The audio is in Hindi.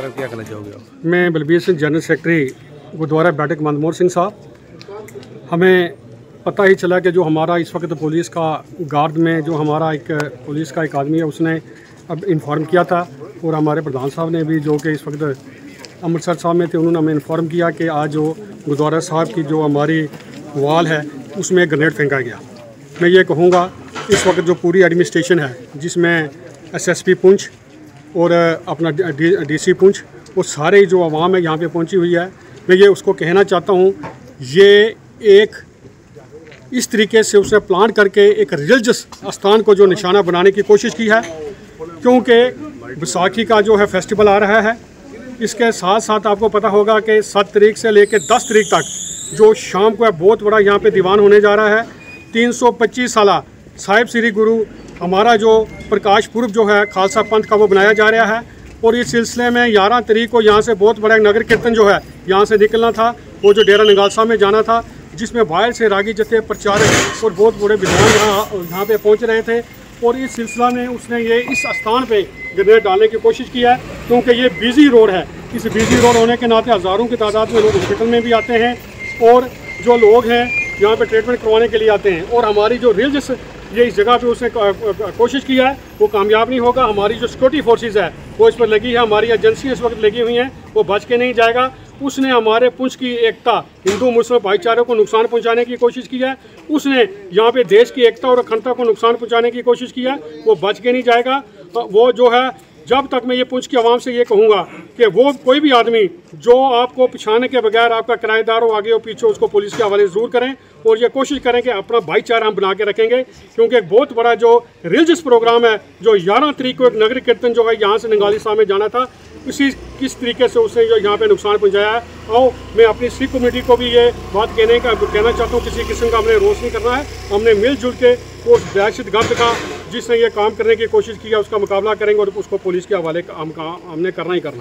बारे में क्या कहना चाहोगे आप? मैं बलबीर सिंह, जनरल सेक्रेटरी गुरुद्वारा बैठक मंदमोहर सिंह साहब। हमें पता ही चला कि जो हमारा इस वक्त पुलिस का गार्ड में जो हमारा एक पुलिस का एक आदमी है उसने अब इन्फॉर्म किया था, और हमारे प्रधान साहब ने भी जो कि इस वक्त अमृतसर साहब में थे उन्होंने हमें इन्फॉर्म किया कि आज जो गुरुद्वारा साहब की जो हमारी वॉल है उसमें ग्रेनेड फेंका गया। मैं ये कहूँगा इस वक्त जो पूरी एडमिनिस्ट्रेशन है जिसमें SSP पुंछ और अपना DC पुंछ, वो सारे जो आवाम है यहाँ पे पहुँची हुई है, मैं ये उसको कहना चाहता हूँ, ये एक इस तरीके से उसने प्लान करके एक रिलीजियस स्थान को जो निशाना बनाने की कोशिश की है, क्योंकि बैसाखी का जो है फेस्टिवल आ रहा है। इसके साथ साथ आपको पता होगा कि 7 तारीख से लेकर 10 तारीख तक जो शाम को है बहुत बड़ा यहाँ पे दीवान होने जा रहा है। 325 साला साहिब श्री गुरु हमारा जो प्रकाश पुरब जो है खालसा पंथ का वो बनाया जा रहा है, और इस सिलसिले में 11 तारीख को यहाँ से बहुत बड़ा नगर कीर्तन जो है यहाँ से निकलना था, वो जो डेरा नंगालसा में जाना था, जिसमें बाहर से रागी जत्थे, प्रचारक और बहुत बड़े विद्वान यहाँ पे पहुँच रहे थे। और इस सिलसिला में उसने ये इस स्थान पे ग्रेनेड डालने की कोशिश की है, क्योंकि ये बिजी रोड है। इस बिजी रोड होने के नाते हज़ारों की तादाद में लोग हॉस्पिटल में भी आते हैं, और जो लोग हैं यहाँ पे ट्रीटमेंट करवाने के लिए आते हैं। और हमारी जो रिलीजियस ये इस जगह पे उसने कोशिश की है वो कामयाब नहीं होगा। हमारी जो सिक्योरिटी फोर्सेस है वो इस पर लगी है, हमारी एजेंसी इस वक्त लगी हुई हैं, वो बच के नहीं जाएगा। उसने हमारे पुंछ की एकता, हिंदू मुस्लिम भाईचारे को नुकसान पहुंचाने की कोशिश की है। उसने यहाँ पे देश की एकता और अखंडता को नुकसान पहुंचाने की कोशिश की है, वो बच के नहीं जाएगा। वो जो है, जब तक मैं ये पुंछ की आवाम से ये कहूँगा कि वो कोई भी आदमी जो आपको पछाड़ने के बगैर आपका किराएदार हो, आगे हो पीछे, उसको पुलिस के हवाले ज़रूर करें, और ये कोशिश करें कि अपना भाईचारा हम बना के रखेंगे। क्योंकि एक बहुत बड़ा जो रिलीजियस प्रोग्राम है, जो 11 तारीख को एक नगर कीर्तन जो है यहाँ से नंगाली साहब में जाना था, इसी किस तरीके से उसने जो यहाँ पे नुकसान पहुँचाया है। और मैं अपनी सिख कमेटी को भी ये बात कहना चाहता हूँ, किसी किस्म का हमने रोष नहीं करना है। हमने मिलजुल के उस दहशतगर्द का जिसने ये काम करने की कोशिश की है उसका मुकाबला करेंगे, और उसको पुलिस के हवाले हमने करना ही करना है।